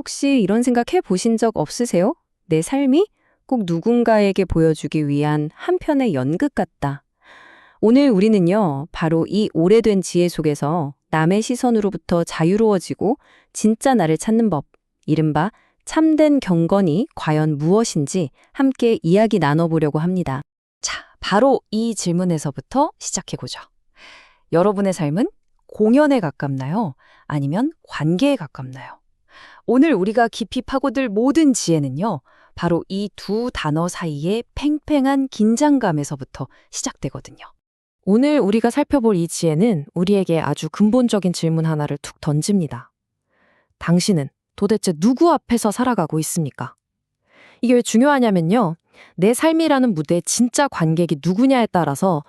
혹시 이런 생각 해보신 적 없으세요? 내 삶이 꼭 누군가에게 보여주기 위한 한 편의 연극 같다. 오늘 우리는요, 바로 이 오래된 지혜 속에서 남의 시선으로부터 자유로워지고 진짜 나를 찾는 법, 이른바 참된 경건이 과연 무엇인지 함께 이야기 나눠보려고 합니다. 자, 바로 이 질문에서부터 시작해보죠. 여러분의 삶은 공연에 가깝나요? 아니면 관계에 가깝나요? 오늘 우리가 깊이 파고들 모든 지혜는요, 바로 이 두 단어 사이의 팽팽한 긴장감에서부터 시작되거든요. 오늘 우리가 살펴볼 이 지혜는 우리에게 아주 근본적인 질문 하나를 툭 던집니다. 당신은 도대체 누구 앞에서 살아가고 있습니까? 이게 왜 중요하냐면요. 내 삶이라는 무대의 진짜 관객이 누구냐에 따라서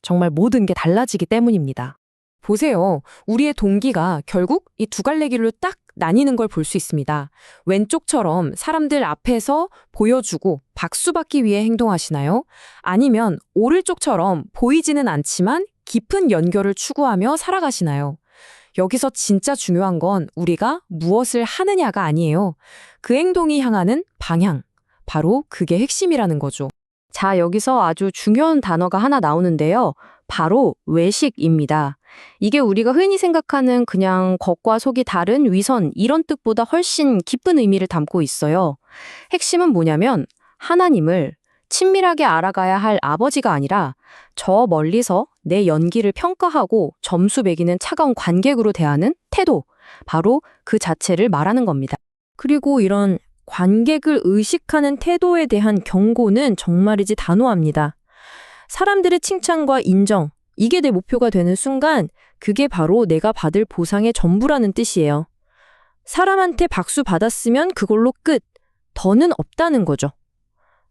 정말 모든 게 달라지기 때문입니다. 보세요. 우리의 동기가 결국 이 두 갈래 길로 딱 나뉘는 걸 볼 수 있습니다. 왼쪽처럼 사람들 앞에서 보여주고 박수받기 위해 행동하시나요? 아니면 오른쪽처럼 보이지는 않지만 깊은 연결을 추구하며 살아가시나요? 여기서 진짜 중요한 건 우리가 무엇을 하느냐가 아니에요. 그 행동이 향하는 방향. 바로 그게 핵심이라는 거죠. 자, 여기서 아주 중요한 단어가 하나 나오는데요. 바로 외식입니다. 이게 우리가 흔히 생각하는 그냥 겉과 속이 다른 위선 이런 뜻보다 훨씬 깊은 의미를 담고 있어요. 핵심은 뭐냐면 하나님을 친밀하게 알아가야 할 아버지가 아니라 저 멀리서 내 연기를 평가하고 점수 매기는 차가운 관객으로 대하는 태도, 바로 그 자체를 말하는 겁니다. 그리고 이런 관객을 의식하는 태도에 대한 경고는 정말이지 단호합니다. 사람들의 칭찬과 인정, 이게 내 목표가 되는 순간 그게 바로 내가 받을 보상의 전부라는 뜻이에요. 사람한테 박수 받았으면 그걸로 끝, 더는 없다는 거죠.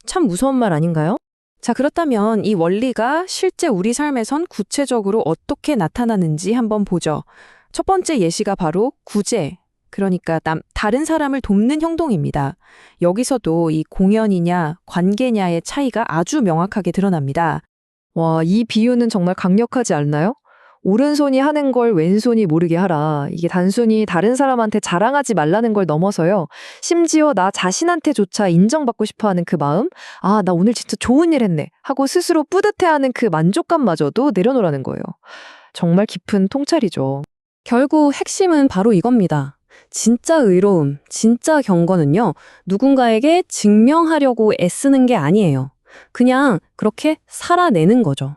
참 무서운 말 아닌가요? 자, 그렇다면 이 원리가 실제 우리 삶에선 구체적으로 어떻게 나타나는지 한번 보죠. 첫 번째 예시가 바로 구제, 그러니까 다른 사람을 돕는 행동입니다. 여기서도 이 공연이냐 관계냐의 차이가 아주 명확하게 드러납니다. 와, 이 비유는 정말 강력하지 않나요? 오른손이 하는 걸 왼손이 모르게 하라. 이게 단순히 다른 사람한테 자랑하지 말라는 걸 넘어서요. 심지어 나 자신한테조차 인정받고 싶어 하는 그 마음, 아, 나 오늘 진짜 좋은 일 했네 하고 스스로 뿌듯해하는 그 만족감마저도 내려놓으라는 거예요. 정말 깊은 통찰이죠. 결국 핵심은 바로 이겁니다. 진짜 의로움, 진짜 경건은요, 누군가에게 증명하려고 애쓰는 게 아니에요. 그냥 그렇게 살아내는 거죠.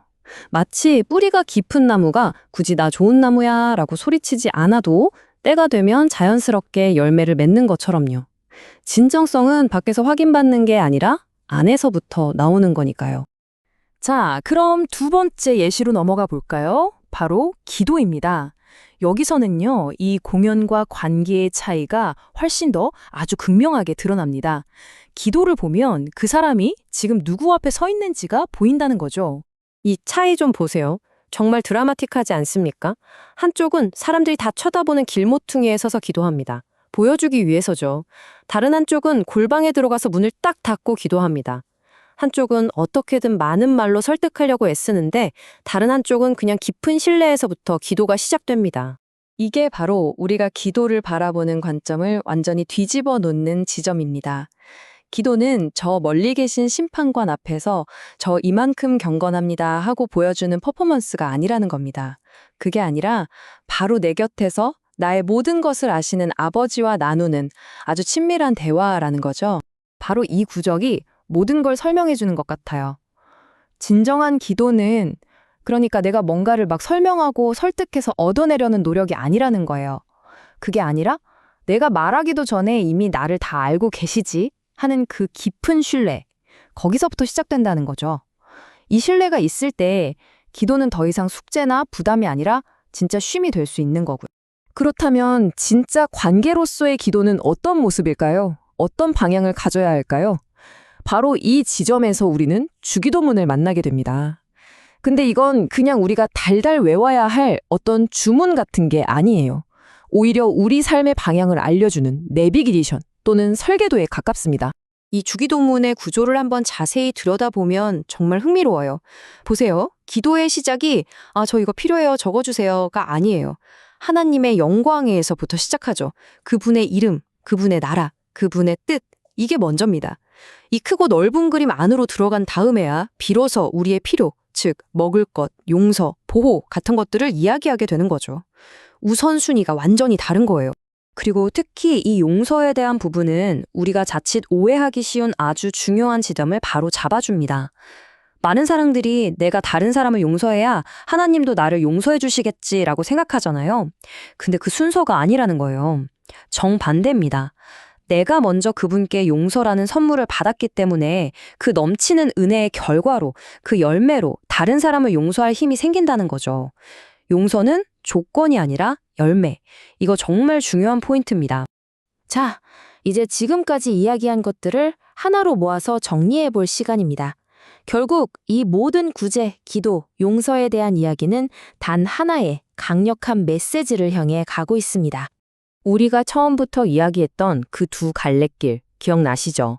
마치 뿌리가 깊은 나무가 굳이 나 좋은 나무야 라고 소리치지 않아도 때가 되면 자연스럽게 열매를 맺는 것처럼요. 진정성은 밖에서 확인받는 게 아니라 안에서부터 나오는 거니까요. 자, 그럼 두 번째 예시로 넘어가 볼까요? 바로 기도입니다. 여기서는요, 이 공연과 관계의 차이가 훨씬 더 아주 극명하게 드러납니다. 기도를 보면 그 사람이 지금 누구 앞에 서 있는지가 보인다는 거죠. 이 차이 좀 보세요. 정말 드라마틱하지 않습니까? 한쪽은 사람들이 다 쳐다보는 길모퉁이에 서서 기도합니다. 보여주기 위해서죠. 다른 한쪽은 골방에 들어가서 문을 딱 닫고 기도합니다. 한쪽은 어떻게든 많은 말로 설득하려고 애쓰는데 다른 한쪽은 그냥 깊은 신뢰에서부터 기도가 시작됩니다. 이게 바로 우리가 기도를 바라보는 관점을 완전히 뒤집어 놓는 지점입니다. 기도는 저 멀리 계신 심판관 앞에서 저 이만큼 경건합니다 하고 보여주는 퍼포먼스가 아니라는 겁니다. 그게 아니라 바로 내 곁에서 나의 모든 것을 아시는 아버지와 나누는 아주 친밀한 대화라는 거죠. 바로 이 구적이 모든 걸 설명해 주는 것 같아요. 진정한 기도는 그러니까 내가 뭔가를 막 설명하고 설득해서 얻어내려는 노력이 아니라는 거예요. 그게 아니라 내가 말하기도 전에 이미 나를 다 알고 계시지 하는 그 깊은 신뢰, 거기서부터 시작된다는 거죠. 이 신뢰가 있을 때 기도는 더 이상 숙제나 부담이 아니라 진짜 쉼이 될 수 있는 거고요. 그렇다면 진짜 관계로서의 기도는 어떤 모습일까요? 어떤 방향을 가져야 할까요? 바로 이 지점에서 우리는 주기도문을 만나게 됩니다. 근데 이건 그냥 우리가 달달 외워야 할 어떤 주문 같은 게 아니에요. 오히려 우리 삶의 방향을 알려주는 내비게이션 또는 설계도에 가깝습니다. 이 주기도문의 구조를 한번 자세히 들여다보면 정말 흥미로워요. 보세요. 기도의 시작이 저 이거 필요해요. 적어주세요가 아니에요. 하나님의 영광에서부터 시작하죠. 그분의 이름, 그분의 나라, 그분의 뜻, 이게 먼저입니다. 이 크고 넓은 그림 안으로 들어간 다음에야 비로소 우리의 필요, 즉 먹을 것, 용서, 보호 같은 것들을 이야기하게 되는 거죠. 우선순위가 완전히 다른 거예요. 그리고 특히 이 용서에 대한 부분은 우리가 자칫 오해하기 쉬운 아주 중요한 지점을 바로 잡아줍니다. 많은 사람들이 내가 다른 사람을 용서해야 하나님도 나를 용서해 주시겠지라고 생각하잖아요. 근데 그 순서가 아니라는 거예요. 정반대입니다. 내가 먼저 그분께 용서라는 선물을 받았기 때문에 그 넘치는 은혜의 결과로, 그 열매로 다른 사람을 용서할 힘이 생긴다는 거죠. 용서는 조건이 아니라 열매. 이거 정말 중요한 포인트입니다. 자, 이제 지금까지 이야기한 것들을 하나로 모아서 정리해 볼 시간입니다. 결국 이 모든 구제, 기도, 용서에 대한 이야기는 단 하나의 강력한 메시지를 향해 가고 있습니다. 우리가 처음부터 이야기했던 그 두 갈래길 기억나시죠?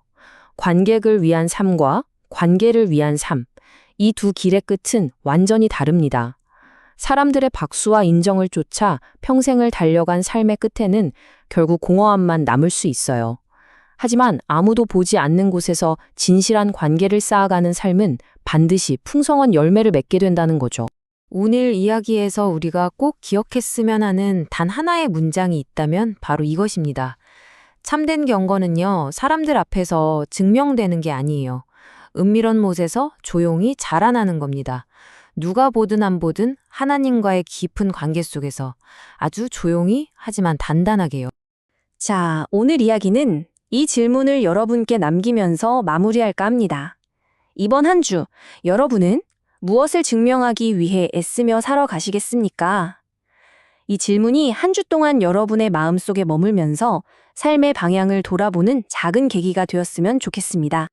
관객을 위한 삶과 관계를 위한 삶. 이 두 길의 끝은 완전히 다릅니다. 사람들의 박수와 인정을 쫓아 평생을 달려간 삶의 끝에는 결국 공허함만 남을 수 있어요. 하지만 아무도 보지 않는 곳에서 진실한 관계를 쌓아가는 삶은 반드시 풍성한 열매를 맺게 된다는 거죠. 오늘 이야기에서 우리가 꼭 기억했으면 하는 단 하나의 문장이 있다면 바로 이것입니다. 참된 경건은요, 사람들 앞에서 증명되는 게 아니에요. 은밀한 못에서 조용히 자라나는 겁니다. 누가 보든 안 보든 하나님과의 깊은 관계 속에서 아주 조용히 하지만 단단하게요. 자, 오늘 이야기는 이 질문을 여러분께 남기면서 마무리할까 합니다. 이번 한 주, 여러분은 무엇을 증명하기 위해 애쓰며 살아가시겠습니까? 이 질문이 한 주 동안 여러분의 마음속에 머물면서 삶의 방향을 돌아보는 작은 계기가 되었으면 좋겠습니다.